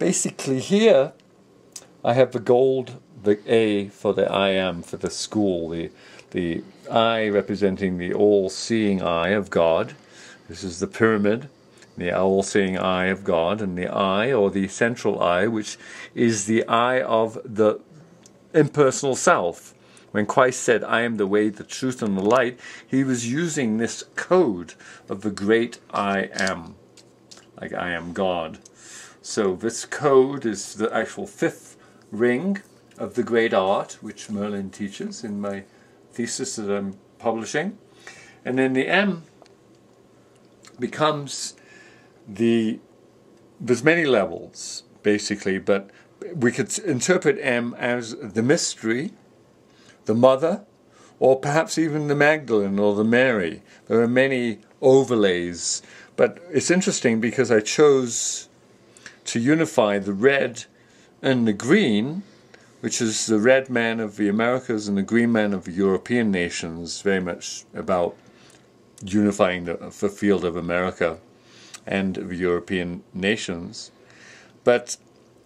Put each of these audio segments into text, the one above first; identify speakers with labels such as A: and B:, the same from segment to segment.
A: basically here I have the gold, the A for the I am, for the school, the I representing the all-seeing eye of God. This is the pyramid, the all-seeing eye of God, and the I, or the central I, which is the I of the impersonal self. When Christ said, I am the way, the truth, and the light, he was using this code of the great I am, like I am God. So this code is the actual fifth ring of the great art, which Merlin teaches in my thesis that I'm publishing. And then the M becomes there's many levels, basically, but we could interpret M as the mystery, the mother, or perhaps even the Magdalene or the Mary. There are many overlays, but it's interesting because I chose to unify the red and the green, which is the red man of the Americas and the green man of the European nations, very much about unifying the field of America and the European nations. But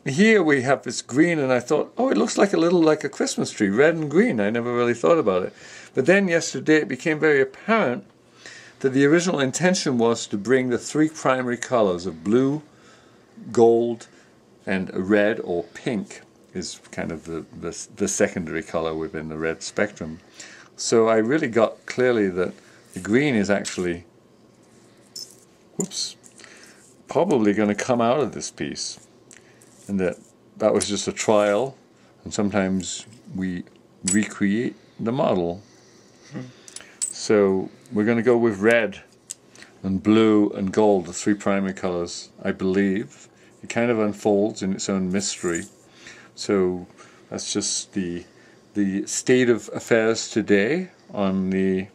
A: here we have this green, and I thought, oh, it looks like a little like a Christmas tree, red and green. I never really thought about it. But then yesterday it became very apparent that the original intention was to bring the three primary colors of blue, gold, and red or pink is kind of the secondary color within the red spectrum. So I really got clearly that the green is actually, probably going to come out of this piece. And that was just a trial, and sometimes we recreate the model. So we're going to go with red and blue and gold, the three primary colors, I believe. It kind of unfolds in its own mystery. So that's just the state of affairs today on the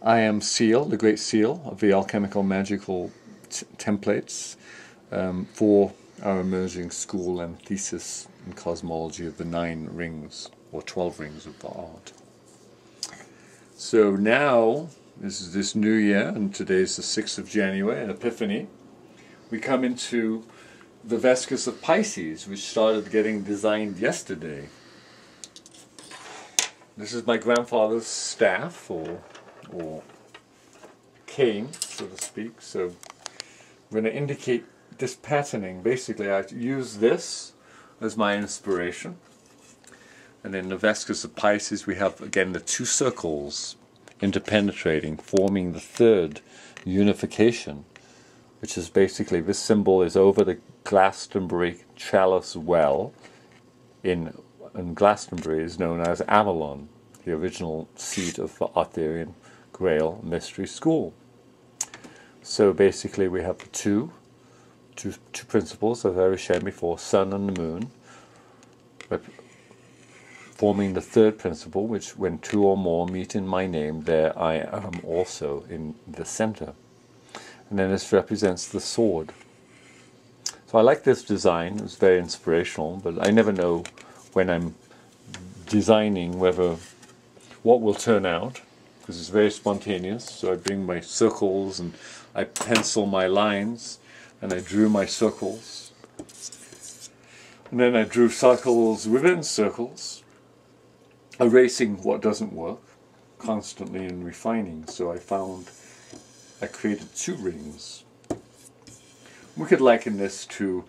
A: I Am Seal, the Great Seal of the Alchemical Magical Templates for our emerging school and thesis in cosmology of the 9 rings, or 12 rings of the art. So now, this is this new year, and today's the 6th of January, an Epiphany. We come into the Vescus of Pisces, which started getting designed yesterday. This is my grandfather's staff, or cane, so to speak. So I'm going to indicate this patterning. Basically, I use this as my inspiration. And in the Vescus of Pisces, we have, again, the 2 circles interpenetrating, forming the third unification, which is basically, this symbol is over the Glastonbury chalice well, and Glastonbury is known as Avalon, the original seat of the Arthurian Grail Mystery School. So basically we have the two principles, as I was shown before, sun and the moon, forming the third principle, which when 2 or more meet in my name, there I am also in the center. And then this represents the sword. So I like this design. It's very inspirational, but I never know when I'm designing what will turn out, because it's very spontaneous. So I bring my circles and I pencil my lines, and I drew my circles. And then I drew circles within circles, erasing what doesn't work, constantly and refining. So I created 2 rings. We could liken this to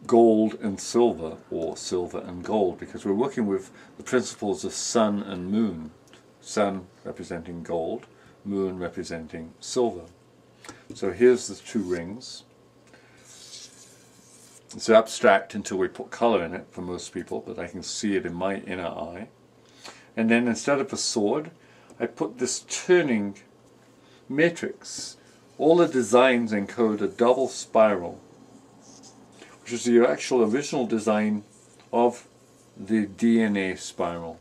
A: gold and silver, or silver and gold, because we're working with the principles of sun and moon. Sun representing gold, moon representing silver. So here's the 2 rings. It's abstract until we put color in it for most people, but I can see it in my inner eye. And then instead of a sword, I put this turning matrix. All the designs encode a double spiral, which is the actual original design of the DNA spiral.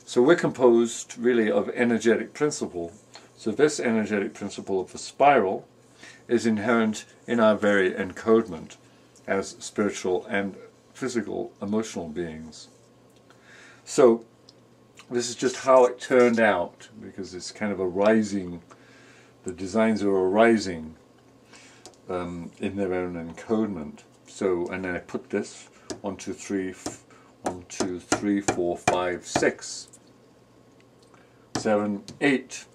A: So we're composed really of energetic principle. So this energetic principle of the spiral is inherent in our very encodement as spiritual and physical, emotional beings. So this is just how it turned out, because it's kind of a rising, the designs are arising in their own encodement. So, and then I put this 1, 2, 3, 1, 2, 3, 4, 5, 6, 7, 8.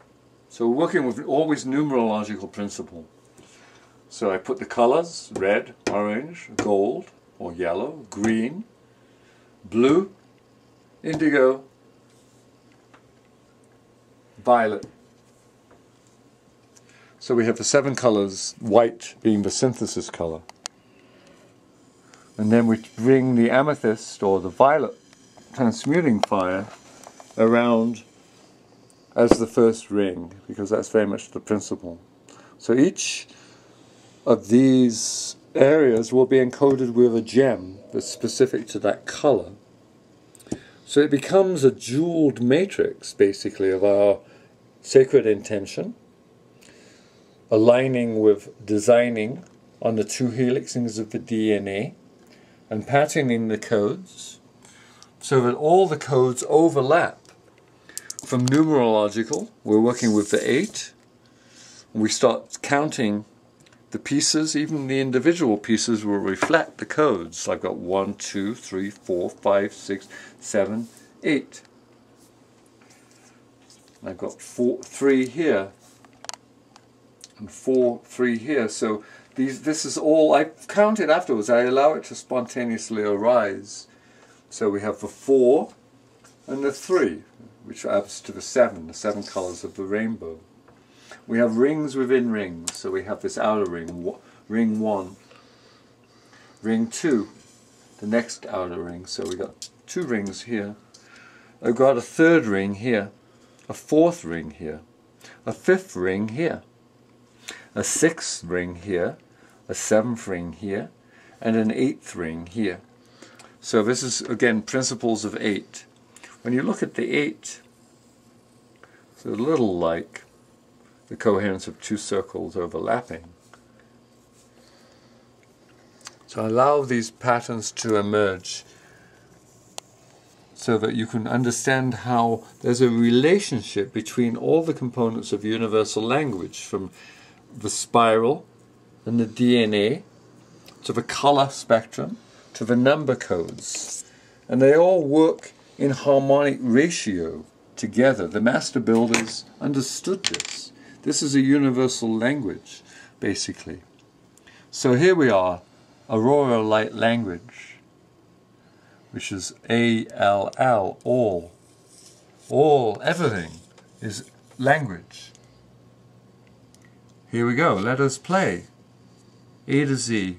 A: So we're working with always numerological principle. So I put the colors: red, orange, gold or yellow, green, blue, indigo, violet. So we have the 7 colors, white being the synthesis color. And then we bring the amethyst or the violet transmuting fire around as the first ring, because that's very much the principle. So each of these areas will be encoded with a gem that's specific to that color. So it becomes a jeweled matrix, basically, of our sacred intention, aligning with designing on the 2 helixes of the DNA, and patterning the codes so that all the codes overlap. From numerological, we're working with the 8, and we start counting the pieces. Even the individual pieces will reflect the codes. I've got 1, 2, 3, 4, 5, 6, 7, 8. I've got 3 here and 4, 3 here. So this is all, I count it afterwards. I allow it to spontaneously arise. So we have the 4 and the 3, which adds to the 7 colors of the rainbow. We have rings within rings. So we have this outer ring, ring 1, ring 2, the next outer ring. So we got 2 rings here. I've got a 3rd ring here, a 4th ring here, a 5th ring here, a 6th ring here, a 7th ring here, and an 8th ring here. So this is, again, principles of 8. When you look at the 8, it's a little like the coherence of 2 circles overlapping. So allow these patterns to emerge so that you can understand how there's a relationship between all the components of universal language, from the spiral and the DNA, to the color spectrum, to the number codes. And they all work in harmonic ratio together. The master builders understood this. This is a universal language, basically. So here we are, Aurora Light Language, which is ALL, all. All, everything is language. Here we go, let us play. A to Z,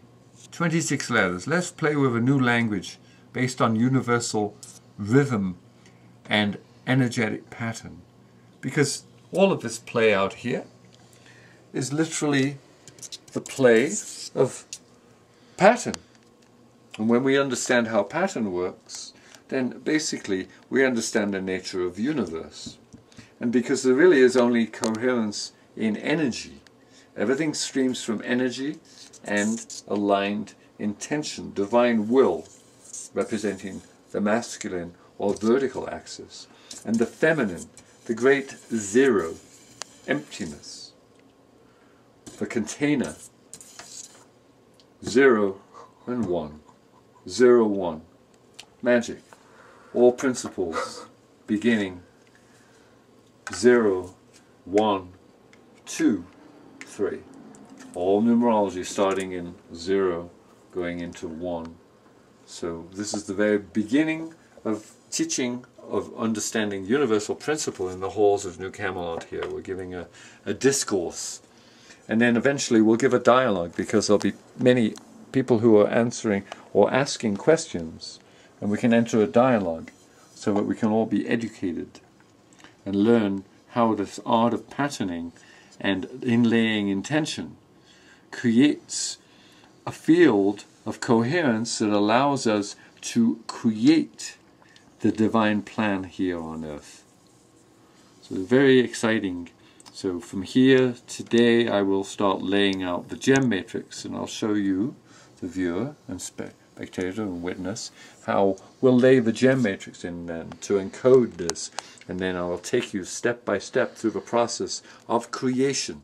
A: 26 letters. Let's play with a new language based on universal rhythm and energetic pattern. Because all of this play out here is literally the play of pattern. And when we understand how pattern works, then basically we understand the nature of the universe. And because there really is only coherence in energy, everything streams from energy and aligned intention, divine will, representing the masculine or vertical axis, and the feminine, the great zero, emptiness, the container, 0 and 1, 0, 1, magic, all principles beginning 0, 1, 2, 3. All numerology starting in 0, going into 1. So this is the very beginning of teaching, of understanding universal principle in the halls of New Camelot here. We're giving a discourse. And then eventually we'll give a dialogue, because there'll be many people who are answering or asking questions. And we can enter a dialogue so that we can all be educated and learn how this art of patterning and inlaying intention creates a field of coherence that allows us to create the divine plan here on earth. So it's very exciting. So from here today I will start laying out the gem matrix, and I'll show you, the viewer and spectator and witness, how we'll lay the gem matrix in then to encode this, and then I'll take you step by step through the process of creation.